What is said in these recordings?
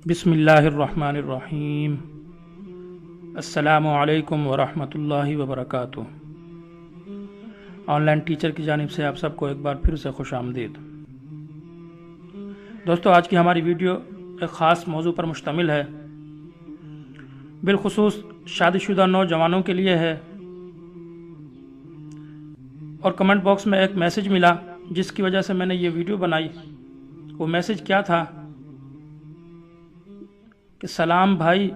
बिस्मिल्लाहिर्रहमानिर्रहीम। अस्सलामु अलैकुम वरहमतुल्लाहि वबरकातुह। ऑनलाइन टीचर की जानिब से आप सबको एक बार फिर से खुश आमदीद। दोस्तों, आज की हमारी वीडियो एक ख़ास मौजू पर मुश्तमिल है, बिलखुसूस शादीशुदा नौजवानों के लिए है। और कमेंट बॉक्स में एक मैसेज मिला जिसकी वजह से मैंने ये वीडियो बनाई। वो मैसेज क्या था कि सलाम भाई,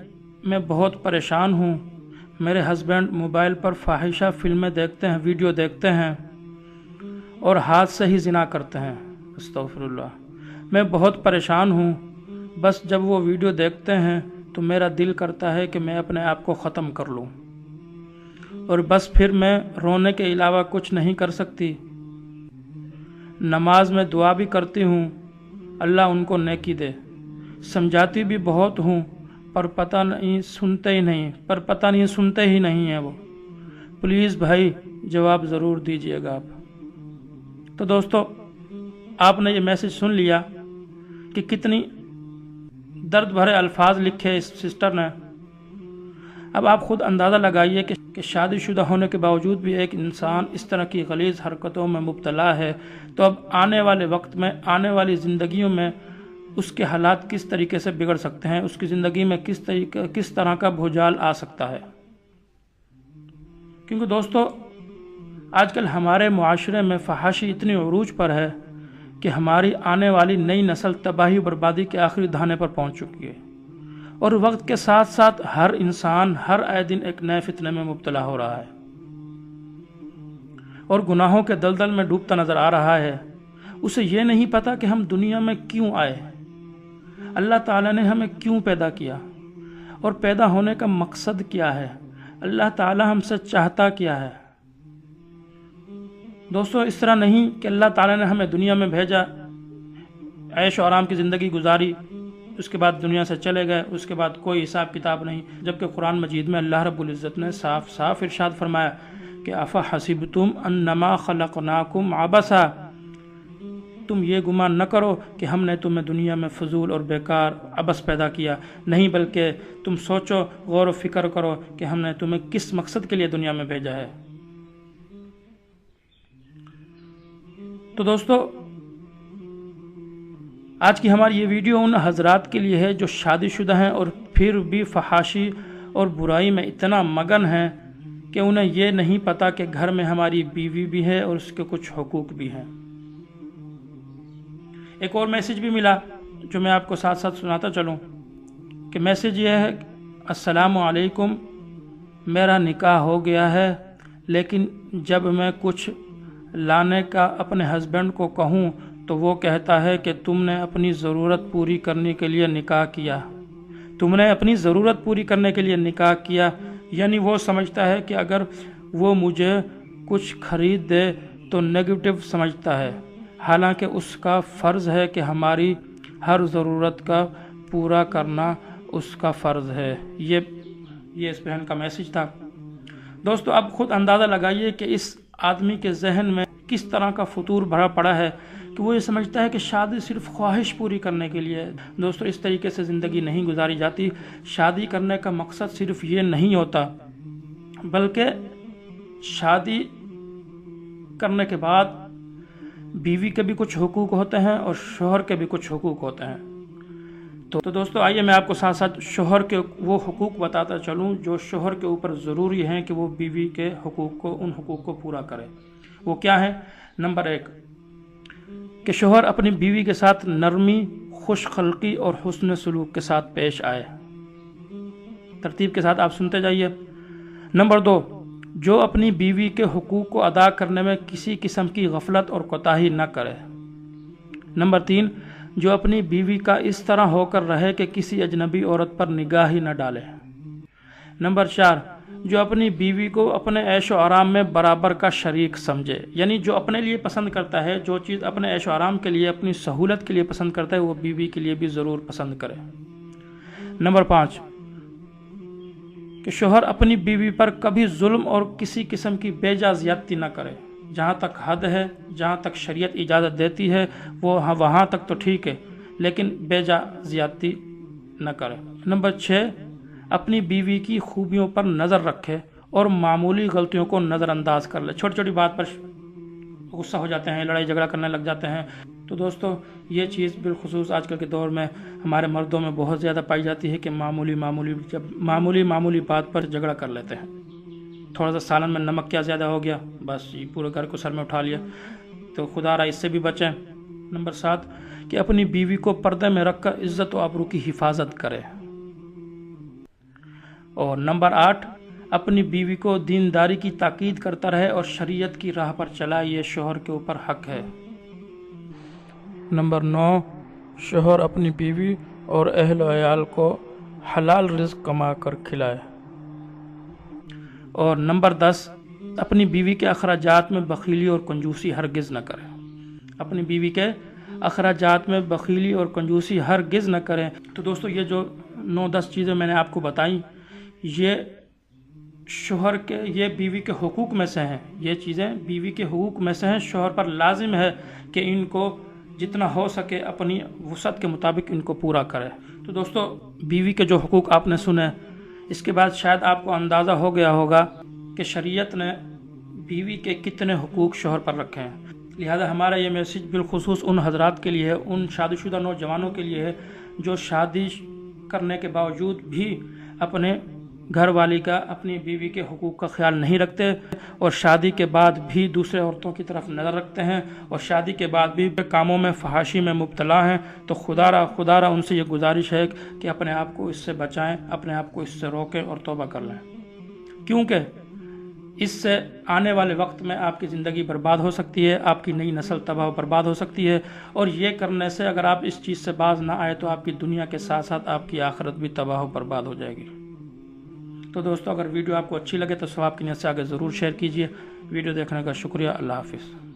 मैं बहुत परेशान हूँ। मेरे हस्बैंड मोबाइल पर फाहिशा फिल्में देखते हैं, वीडियो देखते हैं और हाथ से ही जिना करते हैं। अस्तगफिरुल्लाह। मैं बहुत परेशान हूँ। बस जब वो वीडियो देखते हैं तो मेरा दिल करता है कि मैं अपने आप को ख़त्म कर लूँ, और बस फिर मैं रोने के अलावा कुछ नहीं कर सकती। नमाज में दुआ भी करती हूँ, अल्लाह उनको नेकी दे। समझाती भी बहुत हूँ पर पता नहीं सुनते ही नहीं है वो। प्लीज़ भाई जवाब ज़रूर दीजिएगा आप। तो दोस्तों, आपने ये मैसेज सुन लिया कि कितनी दर्द भरे अल्फाज लिखे इस सिस्टर ने। अब आप खुद अंदाज़ा लगाइए कि शादीशुदा होने के बावजूद भी एक इंसान इस तरह की गलीज़ हरकतों में मुब्तला है, तो अब आने वाले वक्त में, आने वाली ज़िंदगियों में उसके हालात किस तरीके से बिगड़ सकते हैं, उसकी ज़िंदगी में किस तरह का भूचाल आ सकता है। क्योंकि दोस्तों, आजकल हमारे मुआशरे में फहाशी इतनी उरूज पर है कि हमारी आने वाली नई नस्ल तबाही बर्बादी के आखिरी धाने पर पहुंच चुकी है, और वक्त के साथ साथ हर इंसान हर आए दिन एक नए फितने में मुब्तला हो रहा है और गुनाहों के दलदल में डूबता नजर आ रहा है। उसे ये नहीं पता कि हम दुनिया में क्यों आए, अल्लाह ताला ने हमें क्यों पैदा किया और पैदा होने का मकसद क्या है, अल्लाह ताला हमसे चाहता क्या है। दोस्तों, इस तरह नहीं कि अल्लाह ताला ने हमें दुनिया में भेजा, ऐश और आराम की ज़िंदगी गुजारी, उसके बाद दुनिया से चले गए, उसके बाद कोई हिसाब किताब नहीं। जबकि कुरान मजीद में अल्लाह रब्बुल इज़्ज़त ने साफ साफ इरशाद फरमाया कि अफ़ा हसिबतुम अन्नमा खलक़नाकुम अबसा, तुम ये गुमान न करो कि हमने तुम्हें दुनिया में फजूल और बेकार अबस पैदा किया। नहीं, बल्कि तुम सोचो, गौर व फिक्र करो कि हमने तुम्हें किस मकसद के लिए दुनिया में भेजा है। तो दोस्तों, आज की हमारी ये वीडियो उन हजरात के लिए है जो शादीशुदा हैं और फिर भी फहाशी और बुराई में इतना मगन हैं कि उन्हें ये नहीं पता कि घर में हमारी बीवी भी है और उसके कुछ हुकूक भी हैं। एक और मैसेज भी मिला जो मैं आपको साथ साथ सुनाता चलूं कि मैसेज ये है, अस्सलामु अलैकुम, मेरा निकाह हो गया है, लेकिन जब मैं कुछ लाने का अपने हस्बैंड को कहूँ तो वो कहता है कि तुमने अपनी ज़रूरत पूरी करने के लिए निकाह किया। तुमने अपनी ज़रूरत पूरी करने के लिए निकाह किया, यानी वो समझता है कि अगर वो मुझे कुछ खरीद दे तो नेगेटिव समझता है, हालांकि उसका फ़र्ज़ है कि हमारी हर ज़रूरत का पूरा करना उसका फ़र्ज़ है। ये इस बहन का मैसेज था। दोस्तों, अब खुद अंदाज़ा लगाइए कि इस आदमी के जहन में किस तरह का फतूर भरा पड़ा है कि वो ये समझता है कि शादी सिर्फ ख्वाहिश पूरी करने के लिए है। दोस्तों, इस तरीके से ज़िंदगी नहीं गुजारी जाती। शादी करने का मकसद सिर्फ ये नहीं होता, बल्कि शादी करने के बाद बीवी के भी कुछ हुकूक होते हैं और शोहर के भी कुछ हुकूक होते हैं। तो दोस्तों, आइए मैं आपको साथ साथ शोहर के वो हुकूक बताता चलूँ जो शोहर के ऊपर ज़रूरी हैं कि वो बीवी के उन हुकूक को पूरा करे। वो क्या है? नंबर 1 कि शोहर अपनी बीवी के साथ नरमी, खुशखल्की और हुस्न सलूक के साथ पेश आए। तरतीब के साथ आप सुनते जाइए। नंबर 2, जो अपनी बीवी के हुकूक को अदा करने में किसी किस्म की गफलत और कोताही न करे। नंबर 3, जो अपनी बीवी का इस तरह होकर रहे कि किसी अजनबी औरत पर निगाह ही न डाले। नंबर 4, जो अपनी बीवी को अपने ऐशो आराम में बराबर का शरीक समझे, यानी जो अपने लिए पसंद करता है, जो चीज़ अपने ऐशो आराम के लिए, अपनी सहूलत के लिए पसंद करता है, वो बीवी के लिए भी ज़रूर पसंद करे। नंबर 5 कि शोहर अपनी बीवी पर कभी जुल्म और किसी किस्म की बेजा ज़्यादती न करे। जहाँ तक हद है, जहाँ तक शरीयत इजाज़त देती है वो वहाँ तक तो ठीक है, लेकिन बेजा ज़्यादती न करे। नंबर 6, अपनी बीवी की खूबियों पर नज़र रखे और मामूली गलतियों को नज़रअंदाज कर ले। छोटी छोटी बात पर गुस्सा हो जाते हैं, लड़ाई झगड़ा करने लग जाते हैं। तो दोस्तों ये चीज़ बिलखुसूस आजकल के दौर में हमारे मर्दों में बहुत ज़्यादा पाई जाती है कि मामूली बात पर झगड़ा कर लेते हैं। थोड़ा सा सालन में नमक क्या ज़्यादा हो गया, बस ये पूरे घर को सर में उठा लिया। तो खुदारा इससे भी बचें। नंबर 7, कि अपनी बीवी को पर्दे में रखकर इज्जत और आबरू की हिफाजत करे। और नंबर 8, अपनी बीवी को दीनदारी की ताकीद करता रहे और शरीयत की राह पर चलाए, ये शोहर के ऊपर हक है। नंबर 9, शोहर अपनी बीवी और अहल अयाल को हलाल रिज़्क कमा कर खिलाए। और नंबर 10, अपनी बीवी के अखराजात में बखीली और कंजूसी हरगिज़ न करें। अपनी बीवी के अखराजात में बखीली और कंजूसी हरगिज़ न करें। तो दोस्तों ये जो 9-10 चीज़ें मैंने आपको बताई, ये शोहर के, ये बीवी के हुकूक में से हैं। ये चीज़ें बीवी के हुकूक में से हैं। शोहर पर लाजिम है कि इनको जितना हो सके अपनी वुसअत के मुताबिक इनको पूरा करे। तो दोस्तों बीवी के जो हुकूक आपने सुने, इसके बाद शायद आपको अंदाज़ा हो गया होगा कि शरीयत ने बीवी के कितने हुकूक शोहर पर रखे हैं। लिहाजा हमारा ये मैसेज बिलखुसूस उन हजरात के लिए है, उन शादीशुदा नौजवानों के लिए है जो शादी करने के बावजूद भी अपने घर वाली का, अपनी बीवी के हुकूक का ख्याल नहीं रखते और शादी के बाद भी दूसरे औरतों की तरफ नज़र रखते हैं और शादी के बाद भी कामों में फहाशी में मुब्तला हैं। तो खुदारा उनसे ये गुजारिश है कि अपने आप को इससे बचाएं, अपने आप को इससे रोकें और तौबा कर लें, क्योंकि इससे आने वाले वक्त में आपकी ज़िंदगी बर्बाद हो सकती है, आपकी नई नस्ल तबाह बर्बाद हो सकती है। और ये करने से अगर आप इस चीज़ से बाज ना आए तो आपकी दुनिया के साथ साथ आपकी आखिरत भी तबाह बर्बाद हो जाएगी। तो दोस्तों अगर वीडियो आपको अच्छी लगे तो सवाब की नीयत से आगे ज़रूर शेयर कीजिए। वीडियो देखने का शुक्रिया। अल्लाह हाफिज़।